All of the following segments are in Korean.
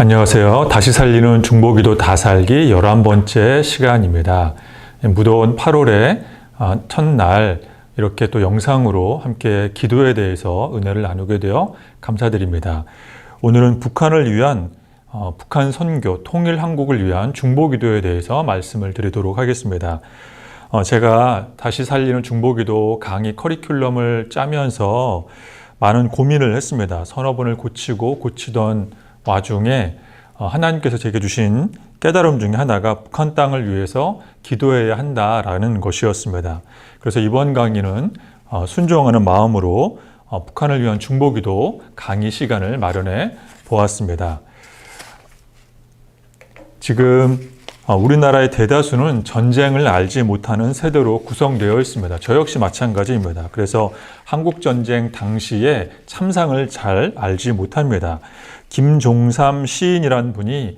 안녕하세요. 다시 살리는 중보기도 다살기 11번째 시간입니다. 무더운 8월의 첫날 이렇게 또 영상으로 함께 기도에 대해서 은혜를 나누게 되어 감사드립니다. 오늘은 북한을 위한 북한 선교, 통일 한국을 위한 중보기도에 대해서 말씀을 드리도록 하겠습니다. 제가 다시 살리는 중보기도 강의 커리큘럼을 짜면서 많은 고민을 했습니다. 서너 번을 고치던 와중에 하나님께서 제게 주신 깨달음 중에 하나가 북한 땅을 위해서 기도해야 한다라는 것이었습니다. 그래서 이번 강의는 순종하는 마음으로 북한을 위한 중보기도 강의 시간을 마련해 보았습니다. 지금 우리나라의 대다수는 전쟁을 알지 못하는 세대로 구성되어 있습니다. 저 역시 마찬가지입니다. 그래서 한국전쟁 당시의 참상을 잘 알지 못합니다. 김종삼 시인이란 분이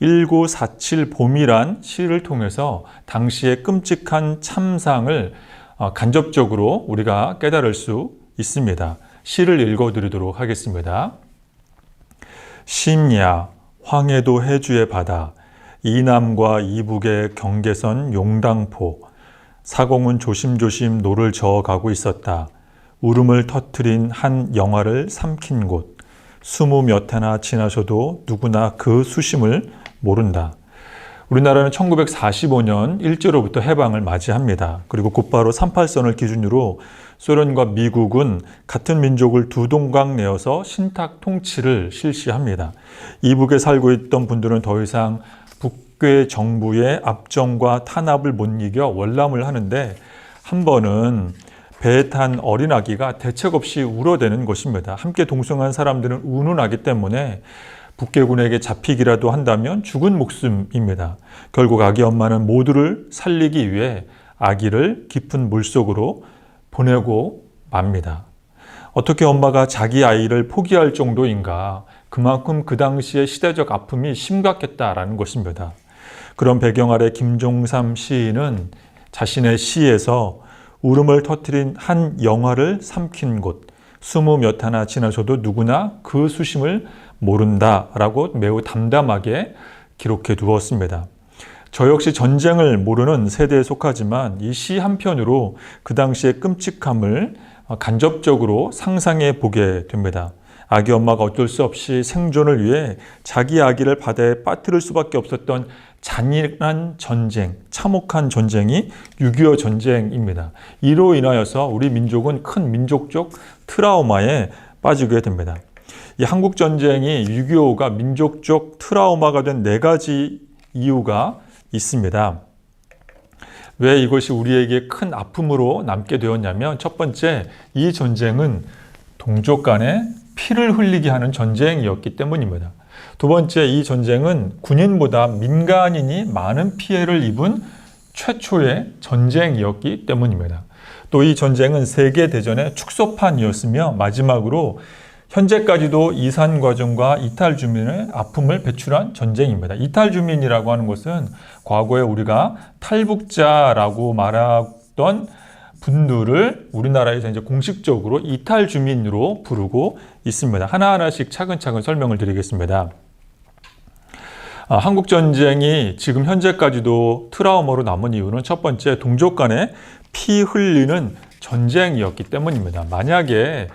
1947 봄이란 시를 통해서 당시의 끔찍한 참상을 간접적으로 우리가 깨달을 수 있습니다. 시를 읽어드리도록 하겠습니다. 심야 황해도 해주의 바다 이남과 이북의 경계선 용당포 사공은 조심조심 노를 저어가고 있었다. 울음을 터뜨린 한 영화를 삼킨 곳 20몇 해나 지나셔도 누구나 그 수심을 모른다. 우리나라는 1945년 일제로부터 해방을 맞이합니다. 그리고 곧바로 38선을 기준으로 소련과 미국은 같은 민족을 두 동강 내어서 신탁 통치를 실시합니다. 이북에 살고 있던 분들은 더 이상 북괴 정부의 압정과 탄압을 못 이겨 월남을 하는데 한 번은 배에 탄 어린 아기가 대책 없이 울어대는 것입니다. 함께 동승한 사람들은 운운하기 때문에 북괴군에게 잡히기라도 한다면 죽은 목숨입니다. 결국 아기 엄마는 모두를 살리기 위해 아기를 깊은 물속으로 보내고 맙니다. 어떻게 엄마가 자기 아이를 포기할 정도인가? 그만큼 그 당시의 시대적 아픔이 심각했다라는 것입니다. 그런 배경 아래 김종삼 시인은 자신의 시에서 울음을 터뜨린 한 영화를 삼킨 곳 20몇 해나 지나서도 누구나 그 수심을 모른다라고 매우 담담하게 기록해 두었습니다. 저 역시 전쟁을 모르는 세대에 속하지만 이 시 한편으로 그 당시의 끔찍함을 간접적으로 상상해 보게 됩니다. 아기 엄마가 어쩔 수 없이 생존을 위해 자기 아기를 바다에 빠뜨릴 수밖에 없었던 잔인한 전쟁, 참혹한 전쟁이 6.25 전쟁입니다. 이로 인하여서 우리 민족은 큰 민족적 트라우마에 빠지게 됩니다. 이 한국전쟁이 6.25가 민족적 트라우마가 된 4가지 이유가 있습니다. 왜 이것이 우리에게 큰 아픔으로 남게 되었냐면 첫 번째, 이 전쟁은 동족 간에 피를 흘리게 하는 전쟁이었기 때문입니다. 두 번째, 이 전쟁은 군인보다 민간인이 많은 피해를 입은 최초의 전쟁이었기 때문입니다. 또 이 전쟁은 세계대전의 축소판이었으며 마지막으로 현재까지도 이산 과정과 이탈 주민의 아픔을 배출한 전쟁입니다. 이탈 주민이라고 하는 것은 과거에 우리가 탈북자라고 말하던 분들을 우리나라에서 이제 공식적으로 이탈 주민으로 부르고 있습니다. 하나하나씩 차근차근 설명을 드리겠습니다. 한국 전쟁이 지금 현재까지도 트라우마로 남은 이유는 첫 번째, 동족 간에 피 흘리는 전쟁이었기 때문입니다. 만약에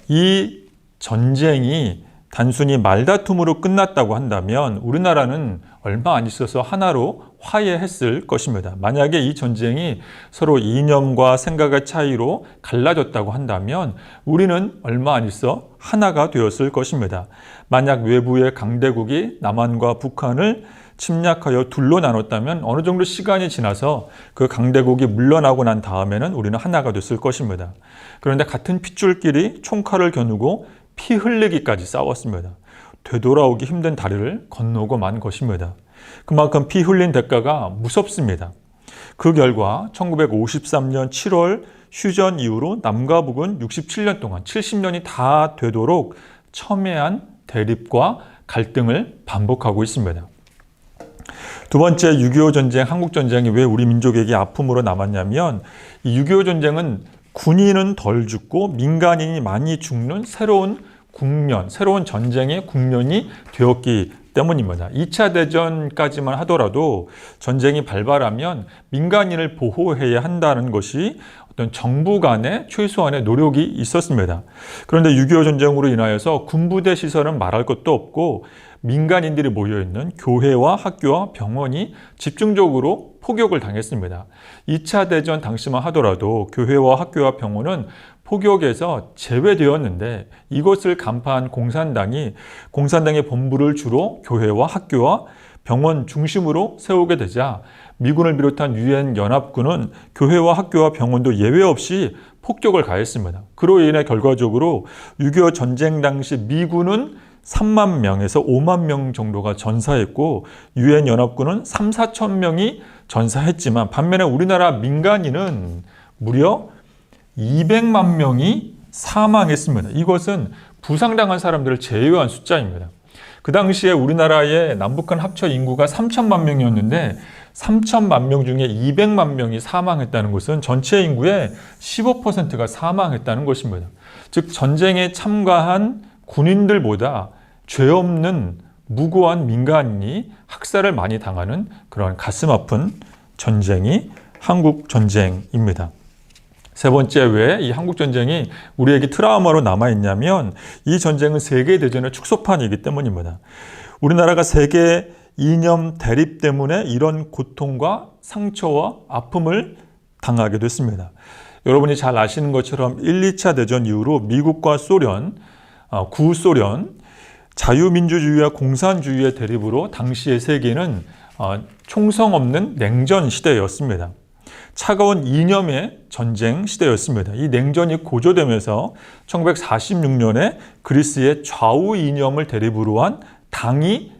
이 전쟁이 단순히 말다툼으로 끝났다고 한다면 우리나라는 얼마 안 있어서 하나로 화해했을 것입니다. 만약에 이 전쟁이 서로 이념과 생각의 차이로 갈라졌다고 한다면 우리는 얼마 안 있어 하나가 되었을 것입니다. 만약 외부의 강대국이 남한과 북한을 침략하여 둘로 나눴다면 어느 정도 시간이 지나서 그 강대국이 물러나고 난 다음에는 우리는 하나가 됐을 것입니다. 그런데 같은 핏줄끼리 총칼을 겨누고 피 흘리기까지 싸웠습니다. 되돌아오기 힘든 다리를 건너고 만 것입니다. 그만큼 피 흘린 대가가 무섭습니다. 그 결과 1953년 7월 휴전 이후로 남과 북은 67년 동안 70년이 다 되도록 첨예한 대립과 갈등을 반복하고 있습니다. 두 번째, 6.25 전쟁, 한국전쟁이 왜 우리 민족에게 아픔으로 남았냐면 이 6.25 전쟁은 군인은 덜 죽고 민간인이 많이 죽는 새로운 국면, 새로운 전쟁의 국면이 되었기 때문입니다. 2차 대전까지만 하더라도 전쟁이 발발하면 민간인을 보호해야 한다는 것이 어떤 정부 간의 최소한의 노력이 있었습니다. 그런데 6.25 전쟁으로 인하여서 군부대 시설은 말할 것도 없고 민간인들이 모여있는 교회와 학교와 병원이 집중적으로 포격을 당했습니다. 2차 대전 당시만 하더라도 교회와 학교와 병원은 포격에서 제외되었는데 이것을 간파한 공산당의 본부를 주로 교회와 학교와 병원 중심으로 세우게 되자 미군을 비롯한 유엔 연합군은 교회와 학교와 병원도 예외 없이 폭격을 가했습니다. 그로 인해 결과적으로 6.25 전쟁 당시 미군은 3만 명에서 5만 명 정도가 전사했고 유엔 연합군은 3, 4천 명이 전사했지만 반면에 우리나라 민간인은 무려 200만 명이 사망했습니다. 이것은 부상당한 사람들을 제외한 숫자입니다. 그 당시에 우리나라의 남북한 합쳐 인구가 3천만 명이었는데 3천만 명 중에 200만 명이 사망했다는 것은 전체 인구의 15%가 사망했다는 것입니다. 즉 전쟁에 참가한 군인들보다 죄 없는 무고한 민간인이 학살을 많이 당하는 그런 가슴 아픈 전쟁이 한국 전쟁입니다. 세 번째, 왜 이 한국 전쟁이 우리에게 트라우마로 남아있냐면 이 전쟁은 세계대전의 축소판이기 때문입니다. 우리나라가 세계 이념 대립 때문에 이런 고통과 상처와 아픔을 당하게 됐습니다. 여러분이 잘 아시는 것처럼 1, 2차 대전 이후로 미국과 소련, 구소련, 자유민주주의와 공산주의의 대립으로 당시의 세계는 총성 없는 냉전 시대였습니다. 차가운 이념의 전쟁 시대였습니다. 이 냉전이 고조되면서 1946년에 그리스의 좌우 이념을 대립으로 한 당이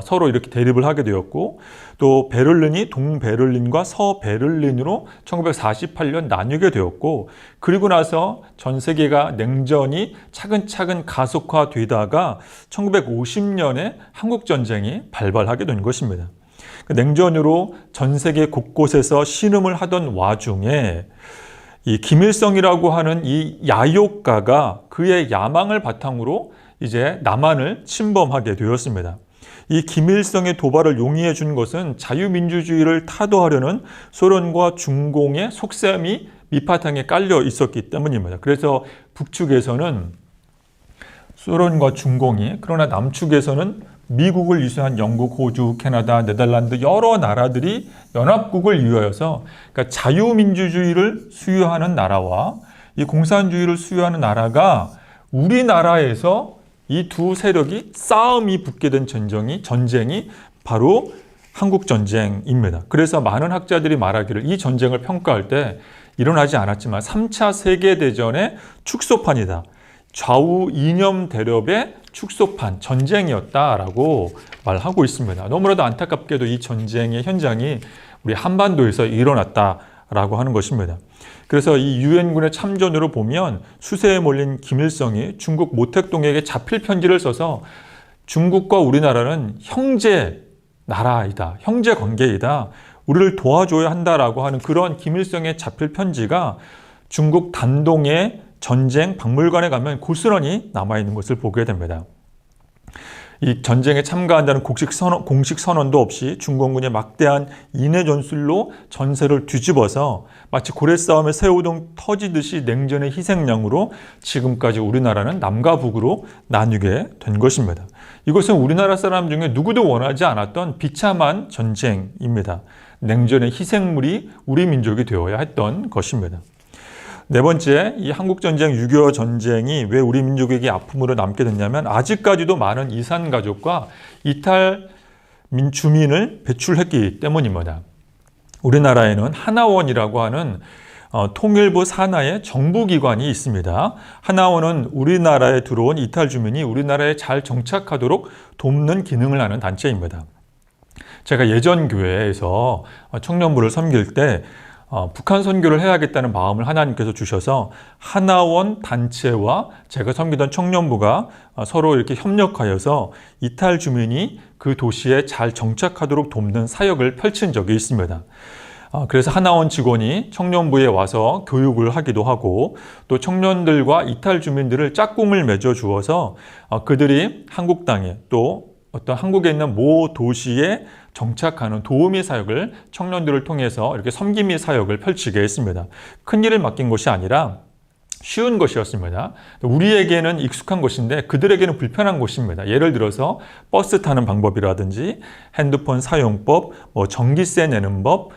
서로 이렇게 대립을 하게 되었고 또 베를린이 동베를린과 서베를린으로 1948년 나뉘게 되었고 그리고 나서 전 세계가 냉전이 차근차근 가속화되다가 1950년에 한국전쟁이 발발하게 된 것입니다. 냉전으로 전 세계 곳곳에서 신음을 하던 와중에 이 김일성이라고 하는 이 야욕가가 그의 야망을 바탕으로 이제 남한을 침범하게 되었습니다. 이 김일성의 도발을 용이해 준 것은 자유민주주의를 타도하려는 소련과 중공의 속셈이 밑바탕에 깔려 있었기 때문입니다. 그래서 북측에서는 소련과 중공이, 그러나 남측에서는 미국을 위수한 영국, 호주, 캐나다, 네덜란드 여러 나라들이 연합국을 이루어서 그러니까 자유민주주의를 수요하는 나라와 이 공산주의를 수요하는 나라가 우리나라에서 이 두 세력이 싸움이 붙게 된 전쟁이 바로 한국전쟁입니다. 그래서 많은 학자들이 말하기를 이 전쟁을 평가할 때 일어나지 않았지만 3차 세계대전의 축소판이다. 좌우 이념 대립의 축소판, 전쟁이었다라고 말하고 있습니다. 너무나도 안타깝게도 이 전쟁의 현장이 우리 한반도에서 일어났다라고 하는 것입니다. 그래서 이 유엔군의 참전으로 보면 수세에 몰린 김일성이 중국 모택동에게 자필 편지를 써서 중국과 우리나라는 형제 나라이다, 형제 관계이다, 우리를 도와줘야 한다라고 하는 그런 김일성의 자필 편지가 중국 단동의 전쟁 박물관에 가면 고스란히 남아있는 것을 보게 됩니다. 이 전쟁에 참가한다는 공식 선언도 없이 중공군의 막대한 인해 전술로 전세를 뒤집어서 마치 고래싸움의 새우등 터지듯이 냉전의 희생양으로 지금까지 우리나라는 남과 북으로 나뉘게 된 것입니다. 이것은 우리나라 사람 중에 누구도 원하지 않았던 비참한 전쟁입니다. 냉전의 희생물이 우리 민족이 되어야 했던 것입니다. 네 번째, 이 한국전쟁 6.25 전쟁이 왜 우리 민족에게 아픔으로 남게 됐냐면 아직까지도 많은 이산가족과 이탈 주민을 배출했기 때문입니다. 우리나라에는 하나원이라고 하는 통일부 산하의 정부기관이 있습니다. 하나원은 우리나라에 들어온 이탈 주민이 우리나라에 잘 정착하도록 돕는 기능을 하는 단체입니다. 제가 예전 교회에서 청년부를 섬길 때 북한 선교를 해야겠다는 마음을 하나님께서 주셔서 하나원 단체와 제가 섬기던 청년부가 서로 이렇게 협력하여서 이탈 주민이 그 도시에 잘 정착하도록 돕는 사역을 펼친 적이 있습니다. 그래서 하나원 직원이 청년부에 와서 교육을 하기도 하고 또 청년들과 이탈 주민들을 짝꿍을 맺어 주어서 그들이 한국 땅에 또 어떤 한국에 있는 모 도시에 정착하는 도우미 사역을 청년들을 통해서 이렇게 섬김의 사역을 펼치게 했습니다. 큰 일을 맡긴 것이 아니라 쉬운 것이었습니다. 우리에게는 익숙한 것인데 그들에게는 불편한 것입니다. 예를 들어서 버스 타는 방법이라든지 핸드폰 사용법, 전기세 내는 법,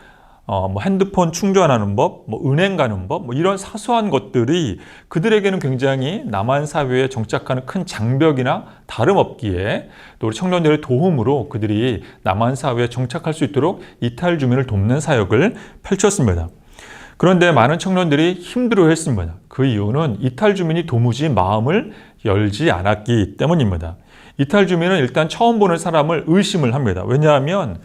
핸드폰 충전하는 법, 은행 가는 법, 이런 사소한 것들이 그들에게는 굉장히 남한 사회에 정착하는 큰 장벽이나 다름없기에 또 우리 청년들의 도움으로 그들이 남한 사회에 정착할 수 있도록 이탈 주민을 돕는 사역을 펼쳤습니다. 그런데 많은 청년들이 힘들어했습니다. 그 이유는 이탈 주민이 도무지 마음을 열지 않았기 때문입니다. 이탈 주민은 일단 처음 보는 사람을 의심을 합니다. 왜냐하면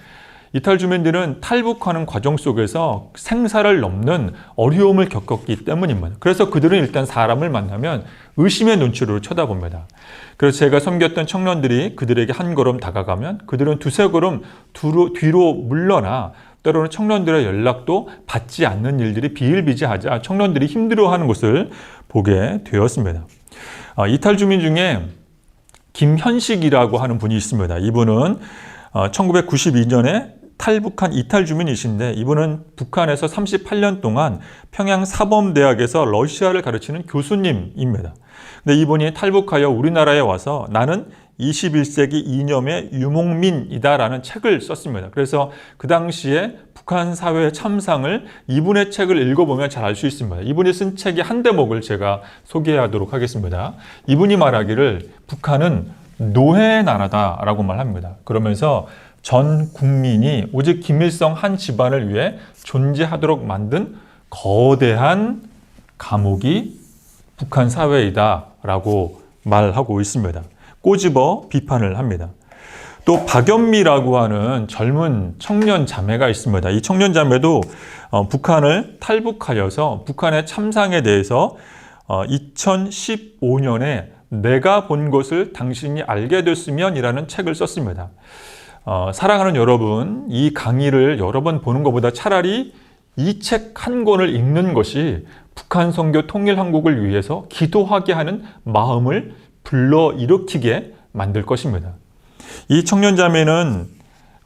이탈 주민들은 탈북하는 과정 속에서 생사를 넘는 어려움을 겪었기 때문입니다. 그래서 그들은 일단 사람을 만나면 의심의 눈초리로 쳐다봅니다. 그래서 제가 섬겼던 청년들이 그들에게 한 걸음 다가가면 그들은 두세 걸음 뒤로 물러나 때로는 청년들의 연락도 받지 않는 일들이 비일비재하자 청년들이 힘들어하는 것을 보게 되었습니다. 이탈 주민 중에 김현식이라고 하는 분이 있습니다. 이분은 1992년에 탈북한 이탈 주민이신데 이분은 북한에서 38년 동안 평양 사범대학에서 러시아를 가르치는 교수님입니다. 근데 이분이 탈북하여 우리나라에 와서 나는 21세기 이념의 유목민이다라는 책을 썼습니다. 그래서 그 당시에 북한 사회의 참상을 이분의 책을 읽어보면 잘 알 수 있습니다. 이분이 쓴 책의 한 대목을 제가 소개하도록 하겠습니다. 이분이 말하기를 북한은 노예의 나라다라고 말합니다. 그러면서 전 국민이 오직 김일성 한 집안을 위해 존재하도록 만든 거대한 감옥이 북한 사회이다라고 말하고 있습니다. 꼬집어 비판을 합니다. 또 박연미라고 하는 젊은 청년 자매가 있습니다. 이 청년 자매도 북한을 탈북하여서 북한의 참상에 대해서 2015년에 내가 본 것을 당신이 알게 됐으면 이라는 책을 썼습니다. 사랑하는 여러분, 이 강의를 여러 번 보는 것보다 차라리 이 책 한 권을 읽는 것이 북한 선교 통일 한국을 위해서 기도하게 하는 마음을 불러일으키게 만들 것입니다. 이 청년자매는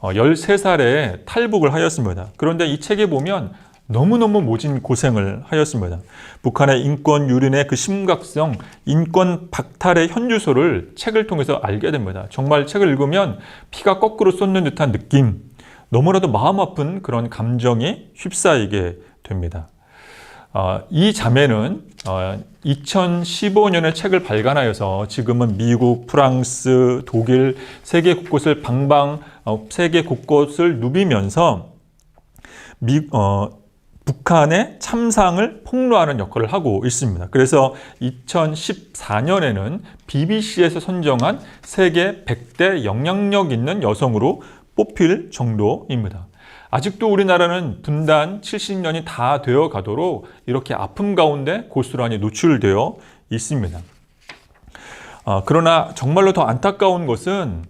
13살에 탈북을 하였습니다. 그런데 이 책에 보면 너무너무 모진 고생을 하였습니다. 북한의 인권 유린의 그 심각성, 인권 박탈의 현주소를 책을 통해서 알게 됩니다. 정말 책을 읽으면 피가 거꾸로 쏟는 듯한 느낌, 너무나도 마음 아픈 그런 감정이 휩싸이게 됩니다. 이 자매는 2015년에 책을 발간하여서 지금은 미국, 프랑스, 독일, 세계 곳곳을 세계 곳곳을 누비면서 북한의 참상을 폭로하는 역할을 하고 있습니다. 그래서 2014년에는 BBC에서 선정한 세계 100대 영향력 있는 여성으로 뽑힐 정도입니다. 아직도 우리나라는 분단 70년이 다 되어 가도록 이렇게 아픔 가운데 고스란히 노출되어 있습니다. 그러나 정말로 더 안타까운 것은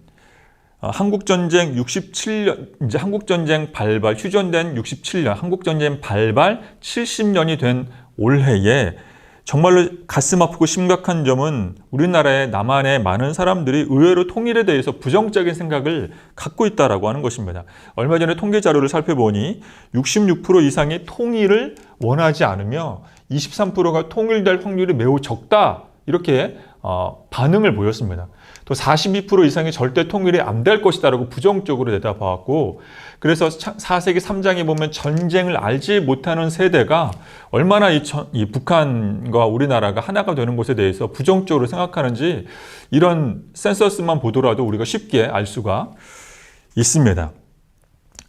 한국전쟁 67년, 이제 한국전쟁 발발, 휴전된 67년, 한국전쟁 발발 70년이 된 올해에 정말로 가슴 아프고 심각한 점은 우리나라의 남한의 많은 사람들이 의외로 통일에 대해서 부정적인 생각을 갖고 있다고 하는 것입니다. 얼마 전에 통계 자료를 살펴보니 66% 이상이 통일을 원하지 않으며 23%가 통일될 확률이 매우 적다, 이렇게 반응을 보였습니다. 또 42% 이상이 절대 통일이 안 될 것이다라고 부정적으로 내다봤고, 그래서 4세기 3장에 보면 전쟁을 알지 못하는 세대가 얼마나 이 북한과 우리나라가 하나가 되는 것에 대해서 부정적으로 생각하는지 이런 센서스만 보더라도 우리가 쉽게 알 수가 있습니다.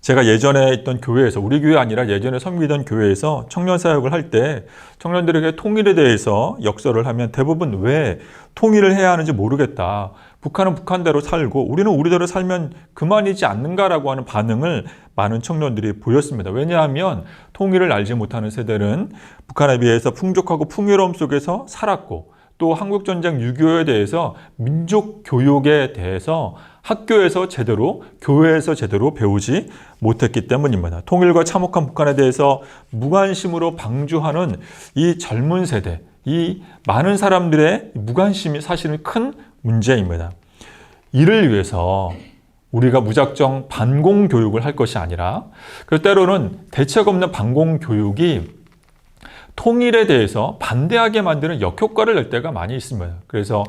제가 예전에 있던 교회에서, 우리 교회 아니라 예전에 섬기던 교회에서 청년 사역을 할 때 청년들에게 통일에 대해서 역설을 하면 대부분 왜 통일을 해야 하는지 모르겠다, 북한은 북한대로 살고 우리는 우리대로 살면 그만이지 않는가라고 하는 반응을 많은 청년들이 보였습니다. 왜냐하면 통일을 알지 못하는 세대는 북한에 비해서 풍족하고 풍요로움 속에서 살았고, 또 한국전쟁 6.25에 대해서 민족 교육에 대해서 학교에서 제대로, 교회에서 제대로 배우지 못했기 때문입니다. 통일과 참혹한 북한에 대해서 무관심으로 방주하는 이 젊은 세대, 이 많은 사람들의 무관심이 사실은 큰 문제입니다. 이를 위해서 우리가 무작정 반공교육을 할 것이 아니라, 그래서 때로는 대책 없는 반공교육이 통일에 대해서 반대하게 만드는 역효과를 낼 때가 많이 있습니다. 그래서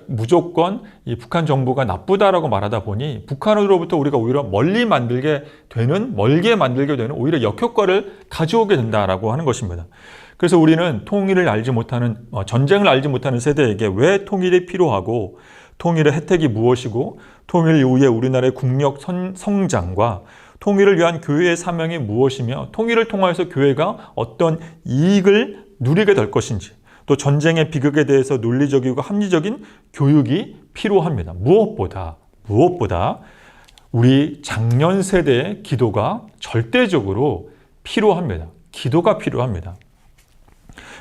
무조건 이 북한 정부가 나쁘다라고 말하다 보니 북한으로부터 우리가 오히려 멀게 만들게 되는 오히려 역효과를 가져오게 된다라고 하는 것입니다. 그래서 우리는 통일을 알지 못하는, 전쟁을 알지 못하는 세대에게 왜 통일이 필요하고, 통일의 혜택이 무엇이고, 통일 이후에 우리나라의 국력 성장과 통일을 위한 교회의 사명이 무엇이며, 통일을 통하여서 교회가 어떤 이익을 누리게 될 것인지, 또 전쟁의 비극에 대해서 논리적이고 합리적인 교육이 필요합니다. 무엇보다 우리 장년 세대의 기도가 절대적으로 필요합니다. 기도가 필요합니다.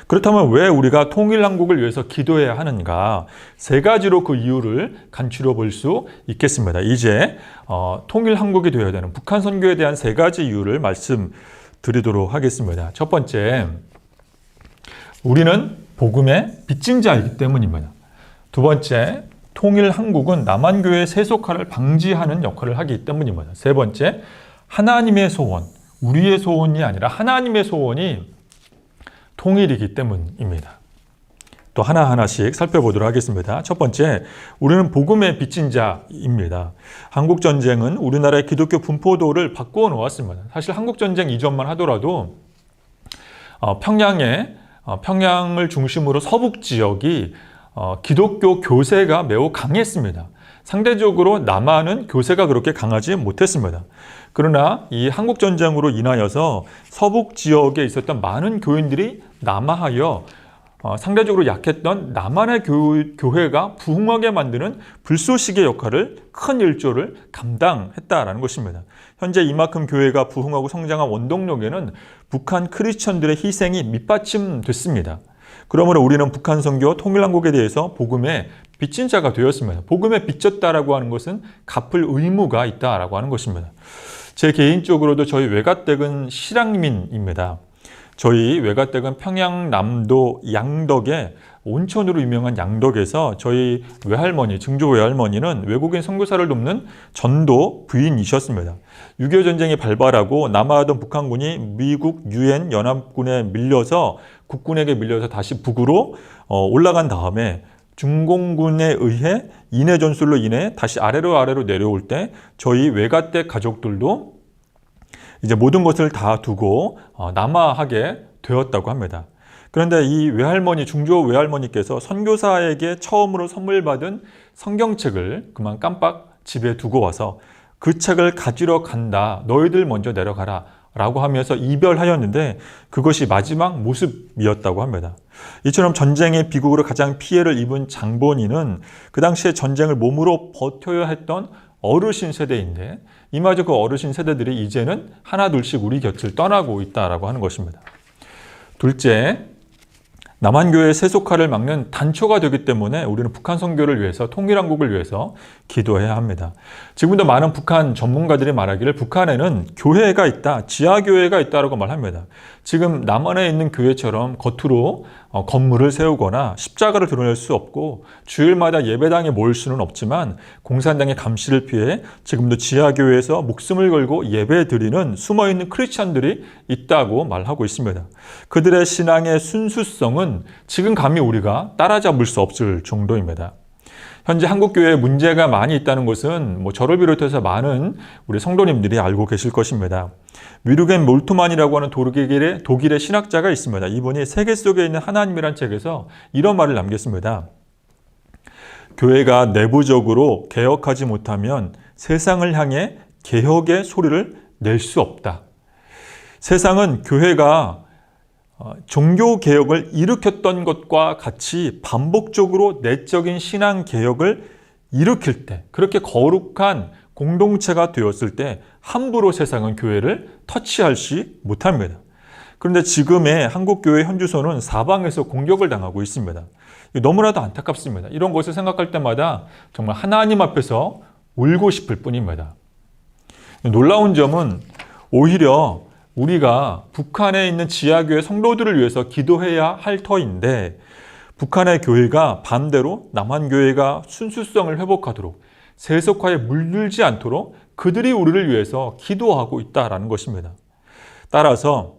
그렇다면 왜 우리가 통일한국을 위해서 기도해야 하는가? 세 가지로 그 이유를 간추려 볼 수 있겠습니다. 이제 통일한국이 되어야 되는 북한 선교에 대한 세 가지 이유를 말씀드리도록 하겠습니다. 첫 번째, 우리는 복음의 빚진 자이기 때문입니다. 두 번째, 통일한국은 남한교회의 세속화를 방지하는 역할을 하기 때문입니다. 세 번째, 하나님의 소원, 우리의 소원이 아니라 하나님의 소원이 통일이기 때문입니다. 또 하나하나씩 살펴보도록 하겠습니다. 첫 번째, 우리는 복음의 빚진 자입니다. 한국전쟁은 우리나라의 기독교 분포도를 바꾸어 놓았습니다. 사실 한국전쟁 이전만 하더라도 평양을 중심으로 서북 지역이 기독교 교세가 매우 강했습니다. 상대적으로 남한은 교세가 그렇게 강하지 못했습니다. 그러나 이 한국전쟁으로 인하여서 서북 지역에 있었던 많은 교인들이 남하하여 상대적으로 약했던 남한의 교회가 부흥하게 만드는 불쏘시개 역할을, 큰 일조를 감당했다라는 것입니다. 현재 이만큼 교회가 부흥하고 성장한 원동력에는 북한 크리스천들의 희생이 밑받침됐습니다. 그러므로 우리는 북한 선교 통일한국에 대해서 복음의 빚진 자가 되었습니다. 복음에 빚졌다라고 하는 것은 갚을 의무가 있다라고 하는 것입니다. 제 개인적으로도 저희 외가댁은 실향민입니다. 저희 외가댁은 평양남도 양덕의 온천으로 유명한 양덕에서 저희 외할머니, 증조 외할머니는 외국인 선교사를 돕는 전도 부인이셨습니다. 6.25 전쟁이 발발하고 남하하던 북한군이 미국 유엔 연합군에 밀려서, 국군에게 밀려서 다시 북으로 올라간 다음에 중공군에 의해 인해 전술로 인해 다시 아래로 내려올 때 저희 외가댁 가족들도 이제 모든 것을 다 두고 남하하게 되었다고 합니다. 그런데 이 외할머니, 중조 외할머니께서 선교사에게 처음으로 선물 받은 성경책을 그만 깜빡 집에 두고 와서 그 책을 가지러 간다, 너희들 먼저 내려가라 라고 하면서 이별하였는데 그것이 마지막 모습이었다고 합니다. 이처럼 전쟁의 비극으로 가장 피해를 입은 장본인은 그 당시에 전쟁을 몸으로 버텨야 했던 어르신 세대인데, 이마저 그 어르신 세대들이 이제는 하나둘씩 우리 곁을 떠나고 있다라고 하는 것입니다. 둘째, 남한교회의 세속화를 막는 단초가 되기 때문에 우리는 북한 선교를 위해서, 통일한국을 위해서 기도해야 합니다. 지금도 많은 북한 전문가들이 말하기를 북한에는 교회가 있다, 지하교회가 있다라고 말합니다. 지금 남한에 있는 교회처럼 겉으로 건물을 세우거나 십자가를 드러낼 수 없고 주일마다 예배당에 모일 수는 없지만 공산당의 감시를 피해 지금도 지하교회에서 목숨을 걸고 예배드리는 숨어있는 크리스찬들이 있다고 말하고 있습니다. 그들의 신앙의 순수성은 지금 감히 우리가 따라잡을 수 없을 정도입니다. 현재 한국교회에 문제가 많이 있다는 것은 저를 비롯해서 많은 우리 성도님들이 알고 계실 것입니다. 위르겐 몰트만이라고 하는 독일의 신학자가 있습니다. 이분이 세계 속에 있는 하나님이란 책에서 이런 말을 남겼습니다. 교회가 내부적으로 개혁하지 못하면 세상을 향해 개혁의 소리를 낼 수 없다. 세상은 교회가 종교개혁을 일으켰던 것과 같이 반복적으로 내적인 신앙개혁을 일으킬 때, 그렇게 거룩한 공동체가 되었을 때 함부로 세상은 교회를 터치하지 못합니다. 그런데 지금의 한국교회 현주소는 사방에서 공격을 당하고 있습니다. 너무나도 안타깝습니다. 이런 것을 생각할 때마다 정말 하나님 앞에서 울고 싶을 뿐입니다. 놀라운 점은 오히려 우리가 북한에 있는 지하교회 성도들을 위해서 기도해야 할 터인데 북한의 교회가 반대로 남한교회가 순수성을 회복하도록 세속화에 물들지 않도록 그들이 우리를 위해서 기도하고 있다는 것입니다. 따라서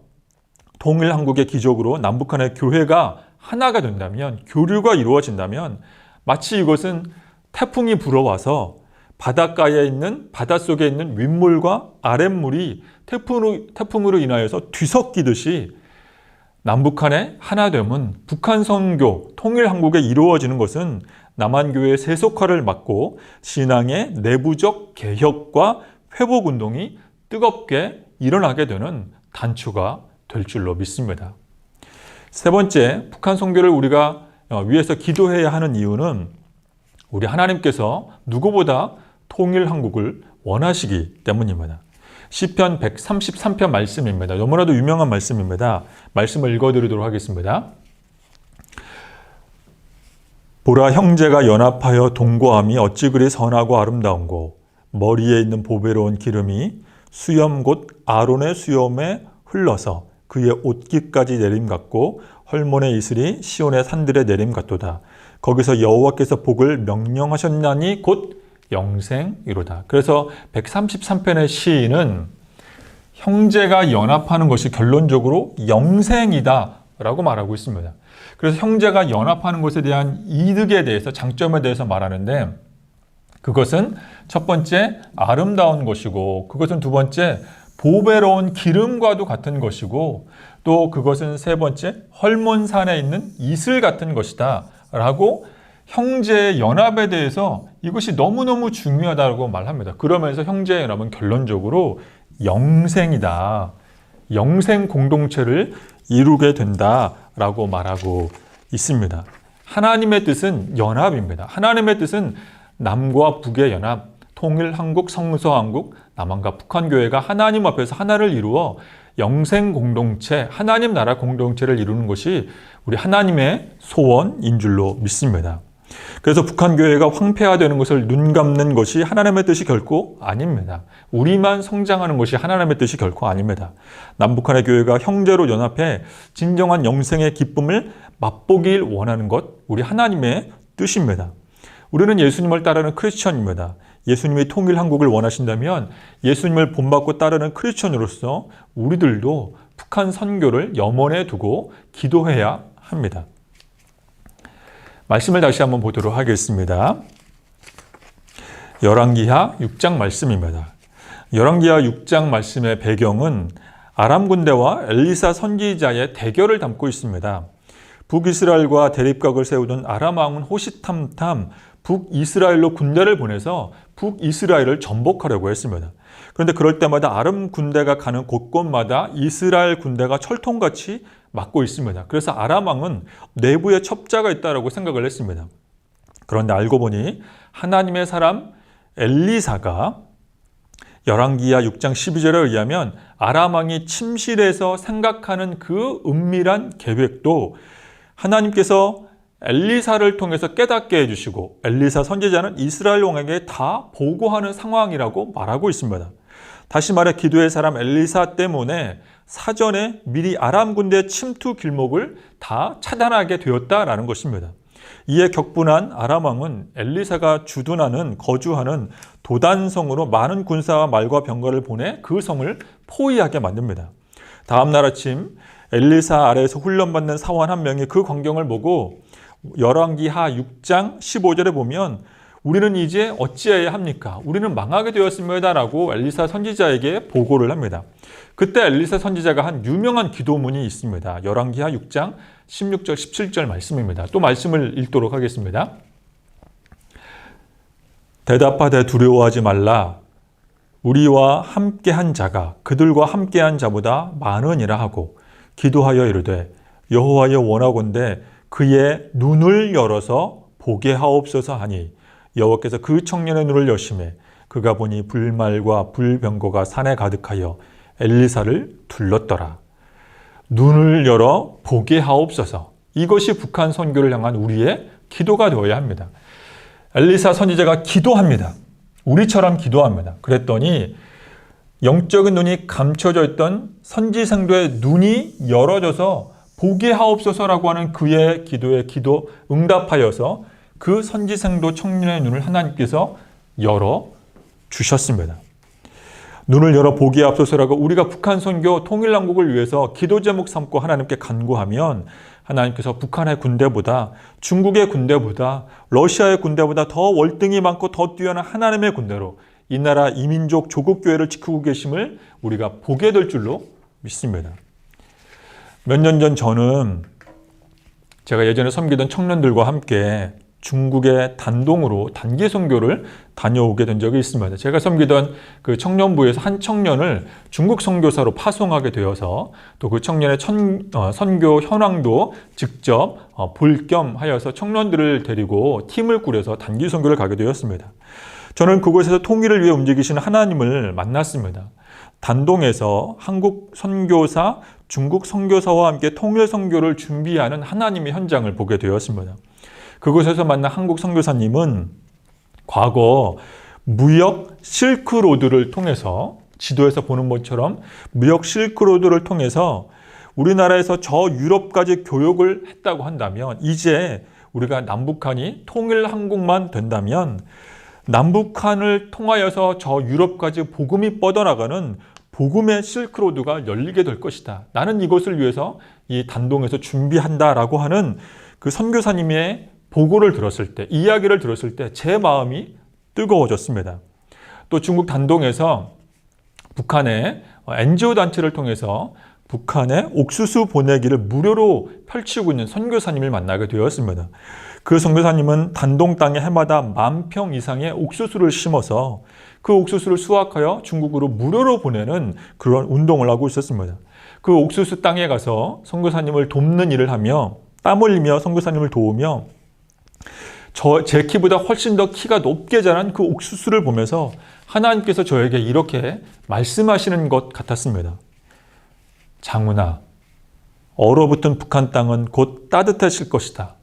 통일한국의 기적으로 남북한의 교회가 하나가 된다면, 교류가 이루어진다면 마치 이것은 태풍이 불어와서 바닷가에 있는, 바닷속에 있는 윗물과 아랫물이 태풍으로 인하여서 뒤섞이듯이 남북한의 하나됨은 북한 선교, 통일한국에 이루어지는 것은 남한교회의 세속화를 막고 신앙의 내부적 개혁과 회복운동이 뜨겁게 일어나게 되는 단초가 될 줄로 믿습니다. 세 번째, 북한 선교를 우리가 위해서 기도해야 하는 이유는 우리 하나님께서 누구보다 통일한국을 원하시기 때문입니다. 시편 133편 말씀입니다. 너무나도 유명한 말씀입니다. 말씀을 읽어드리도록 하겠습니다. 보라, 형제가 연합하여 동거함이 어찌 그리 선하고 아름다운고, 머리에 있는 보배로운 기름이 수염 곧 아론의 수염에 흘러서 그의 옷깃까지 내림 같고 헐몬의 이슬이 시온의 산들의 내림 같도다. 거기서 여호와께서 복을 명령하셨나니 곧 영생이로다. 그래서 133편의 시인은 형제가 연합하는 것이 결론적으로 영생이다 라고 말하고 있습니다. 그래서 형제가 연합하는 것에 대한 이득에 대해서, 장점에 대해서 말하는데 그것은 첫 번째 아름다운 것이고, 그것은 두 번째 보배로운 기름과도 같은 것이고, 또 그것은 세 번째 헐몬산에 있는 이슬 같은 것이다 라고 형제의 연합에 대해서 이것이 너무너무 중요하다고 말합니다. 그러면서 형제의 연합은 결론적으로 영생이다, 영생 공동체를 이루게 된다라고 말하고 있습니다. 하나님의 뜻은 연합입니다. 하나님의 뜻은 남과 북의 연합, 통일한국, 성서한국, 남한과 북한교회가 하나님 앞에서 하나를 이루어 영생 공동체, 하나님 나라 공동체를 이루는 것이 우리 하나님의 소원인 줄로 믿습니다. 그래서 북한교회가 황폐화되는 것을 눈감는 것이 하나님의 뜻이 결코 아닙니다. 우리만 성장하는 것이 하나님의 뜻이 결코 아닙니다. 남북한의 교회가 형제로 연합해 진정한 영생의 기쁨을 맛보길 원하는 것, 우리 하나님의 뜻입니다. 우리는 예수님을 따르는 크리스천입니다. 예수님이 통일한국을 원하신다면 예수님을 본받고 따르는 크리스천으로서 우리들도 북한 선교를 염원에 두고 기도해야 합니다. 말씀을 다시 한번 보도록 하겠습니다. 열왕기하 6장 말씀입니다. 열왕기하 6장 말씀의 배경은 아람 군대와 엘리사 선지자의 대결을 담고 있습니다. 북이스라엘과 대립각을 세우던 아람 왕은 호시탐탐 북이스라엘로 군대를 보내서 북이스라엘을 전복하려고 했습니다. 그런데 그럴 때마다 아람 군대가 가는 곳곳마다 이스라엘 군대가 철통같이 막고 있습니다. 그래서 아람 왕은 내부에 첩자가 있다고 생각을 했습니다. 그런데 알고 보니 하나님의 사람 엘리사가 열왕기하 6장 12절에 의하면 아람 왕이 침실에서 생각하는 그 은밀한 계획도 하나님께서 엘리사를 통해서 깨닫게 해주시고, 엘리사 선지자는 이스라엘 왕에게 다 보고하는 상황이라고 말하고 있습니다. 다시 말해 기도의 사람 엘리사 때문에 사전에 미리 아람 군대의 침투 길목을 다 차단하게 되었다라는 것입니다. 이에 격분한 아람 왕은 엘리사가 거주하는 도단성으로 많은 군사와 말과 병거를 보내 그 성을 포위하게 만듭니다. 다음 날 아침 엘리사 아래에서 훈련받는 사원 한 명이 그 광경을 보고 열왕기하 6장 15절에 보면 우리는 이제 어찌해야 합니까? 우리는 망하게 되었습니다 라고 엘리사 선지자에게 보고를 합니다. 그때 엘리사 선지자가 한 유명한 기도문이 있습니다. 열왕기하 6장 16절 17절 말씀입니다. 또 말씀을 읽도록 하겠습니다. 대답하되 두려워하지 말라. 우리와 함께한 자가 그들과 함께한 자보다 많으니라 하고 기도하여 이르되 여호와여 원하건대 그의 눈을 열어서 보게 하옵소서 하니 여호와께서 그 청년의 눈을 여심해 그가 보니 불말과 불병거가 산에 가득하여 엘리사를 둘렀더라. 눈을 열어 보게 하옵소서. 이것이 북한 선교를 향한 우리의 기도가 되어야 합니다. 엘리사 선지자가 기도합니다. 우리처럼 기도합니다. 그랬더니 영적인 눈이 감춰져 있던 선지생도의 눈이 열어져서 보게 하옵소서라고 하는 그의 기도에 응답하여서 그 선지생도 청년의 눈을 하나님께서 열어 주셨습니다. 눈을 열어 보게 하옵소서라고 우리가 북한 선교 통일남국을 위해서 기도 제목 삼고 하나님께 간구하면 하나님께서 북한의 군대보다, 중국의 군대보다, 러시아의 군대보다 더 월등히 많고 더 뛰어난 하나님의 군대로 이 나라 이민족 조국교회를 지키고 계심을 우리가 보게 될 줄로 믿습니다. 몇 년 전 저는 제가 예전에 섬기던 청년들과 함께 중국의 단동으로 단기 선교를 다녀오게 된 적이 있습니다. 제가 섬기던 그 청년부에서 한 청년을 중국 선교사로 파송하게 되어서 또 그 청년의 선교 현황도 직접 볼 겸 하여서 청년들을 데리고 팀을 꾸려서 단기 선교를 가게 되었습니다. 저는 그곳에서 통일을 위해 움직이시는 하나님을 만났습니다. 단동에서 한국 선교사, 중국 선교사와 함께 통일 선교를 준비하는 하나님의 현장을 보게 되었습니다. 그곳에서 만난 한국 선교사님은 과거 무역 실크로드를 통해서 지도에서 보는 것처럼 무역 실크로드를 통해서 우리나라에서 저 유럽까지 교역을 했다고 한다면 이제 우리가 남북한이 통일 한국만 된다면 남북한을 통하여서 저 유럽까지 복음이 뻗어나가는 복음의 실크로드가 열리게 될 것이다. 나는 이것을 위해서 이 단동에서 준비한다라고 하는 그 선교사님의 보고를 들었을 때, 이야기를 들었을 때 제 마음이 뜨거워졌습니다. 또 중국 단동에서 북한의 NGO 단체를 통해서 북한에 옥수수 보내기를 무료로 펼치고 있는 선교사님을 만나게 되었습니다. 그 선교사님은 단동 땅에 해마다 10,000평 이상의 옥수수를 심어서 그 옥수수를 수확하여 중국으로 무료로 보내는 그런 운동을 하고 있었습니다. 그 옥수수 땅에 가서 선교사님을 돕는 일을 하며 땀 흘리며 선교사님을 도우며 제 키보다 훨씬 더 키가 높게 자란 그 옥수수를 보면서 하나님께서 저에게 이렇게 말씀하시는 것 같았습니다. 장훈아, 얼어붙은 북한 땅은 곧 따뜻해질 것이다.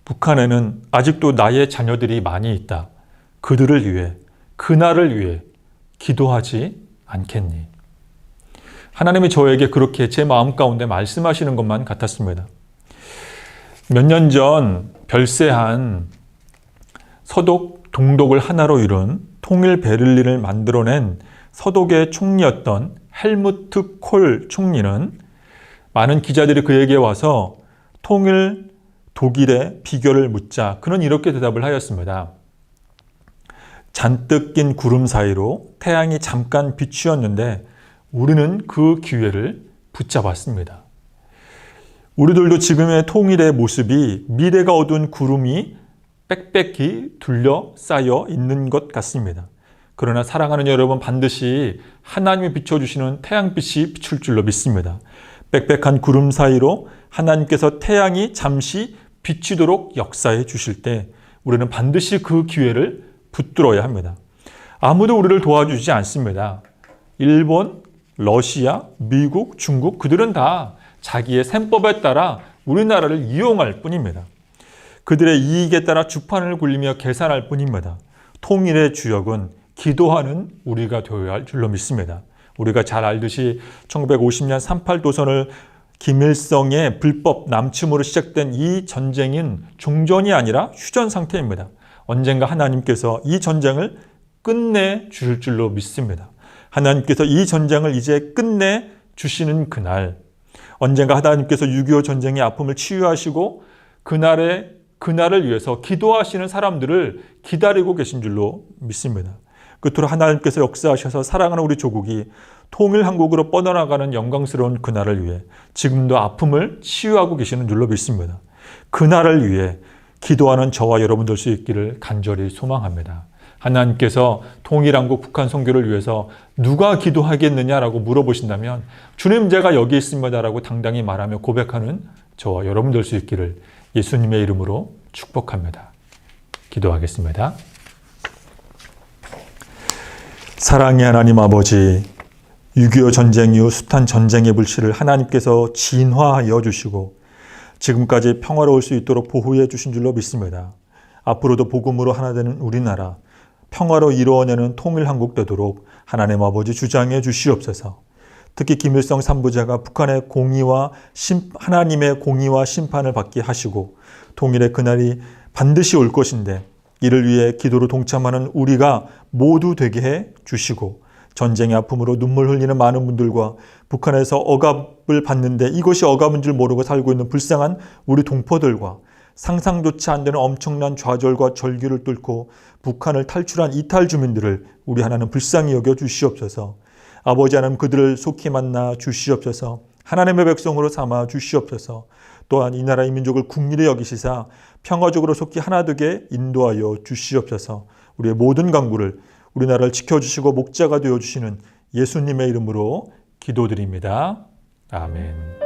북한에는 아직도 나의 자녀들이 많이 있다. 그들을 위해, 그날을 위해 기도하지 않겠니? 하나님이 저에게 그렇게 제 마음 가운데 말씀하시는 것만 같았습니다. 몇 년 전 별세한 서독, 동독을 하나로 이룬 통일 베를린을 만들어낸 서독의 총리였던 헬무트 콜 총리는 많은 기자들이 그에게 와서 통일 독일의 비결을 묻자 그는 이렇게 대답을 하였습니다. 잔뜩 낀 구름 사이로 태양이 잠깐 비추었는데 우리는 그 기회를 붙잡았습니다. 우리들도 지금의 통일의 모습이 미래가 어두운 구름이 빽빽히 둘러싸여 있는 것 같습니다. 그러나 사랑하는 여러분, 반드시 하나님이 비춰주시는 태양빛이 비출 줄로 믿습니다. 빽빽한 구름 사이로 하나님께서 태양이 잠시 비치도록 역사해 주실 때 우리는 반드시 그 기회를 붙들어야 합니다. 아무도 우리를 도와주지 않습니다. 일본, 러시아, 미국, 중국 그들은 다 자기의 셈법에 따라 우리나라를 이용할 뿐입니다. 그들의 이익에 따라 주판을 굴리며 계산할 뿐입니다. 통일의 주역은 기도하는 우리가 되어야 할 줄로 믿습니다. 우리가 잘 알듯이 1950년 38 도선을 김일성의 불법 남침으로 시작된 이 전쟁은 종전이 아니라 휴전 상태입니다. 언젠가 하나님께서 이 전쟁을 끝내 주실 줄로 믿습니다. 하나님께서 이 전쟁을 이제 끝내 주시는 그날, 언젠가 하나님께서 6.25 전쟁의 아픔을 치유하시고 그날을 위해서 기도하시는 사람들을 기다리고 계신 줄로 믿습니다. 끝으로 하나님께서 역사하셔서 사랑하는 우리 조국이 통일 한국으로 뻗어나가는 영광스러운 그날을 위해 지금도 아픔을 치유하고 계시는 줄로 믿습니다. 그날을 위해 기도하는 저와 여러분 될 수 있기를 간절히 소망합니다. 하나님께서 통일한국 북한 선교를 위해서 누가 기도하겠느냐라고 물어보신다면 주님 제가 여기 있습니다라고 당당히 말하며 고백하는 저와 여러분 될 수 있기를 예수님의 이름으로 축복합니다. 기도하겠습니다. 사랑의 하나님 아버지, 6.25 전쟁 이후 숱한 전쟁의 불씨를 하나님께서 진화하여 주시고 지금까지 평화로울 수 있도록 보호해 주신 줄로 믿습니다. 앞으로도 복음으로 하나 되는 우리나라, 평화로 이루어내는 통일한국 되도록 하나님 아버지 주장해 주시옵소서. 특히 김일성 삼부자가 북한의 하나님의 공의와 심판을 받게 하시고 통일의 그날이 반드시 올 것인데 이를 위해 기도로 동참하는 우리가 모두 되게 해 주시고 전쟁의 아픔으로 눈물 흘리는 많은 분들과 북한에서 억압을 받는데 이것이 억압인 줄 모르고 살고 있는 불쌍한 우리 동포들과 상상조차 안 되는 엄청난 좌절과 절규를 뚫고 북한을 탈출한 이탈 주민들을 우리 하나님 불쌍히 여겨 주시옵소서. 아버지 하나님 그들을 속히 만나 주시옵소서. 하나님의 백성으로 삼아 주시옵소서. 또한 이 나라의 민족을 국리로 여기시사 평화적으로 속히 하나 되게 인도하여 주시옵소서. 우리의 모든 간구를 우리나라를 지켜주시고 목자가 되어주시는 예수님의 이름으로 기도드립니다. 아멘.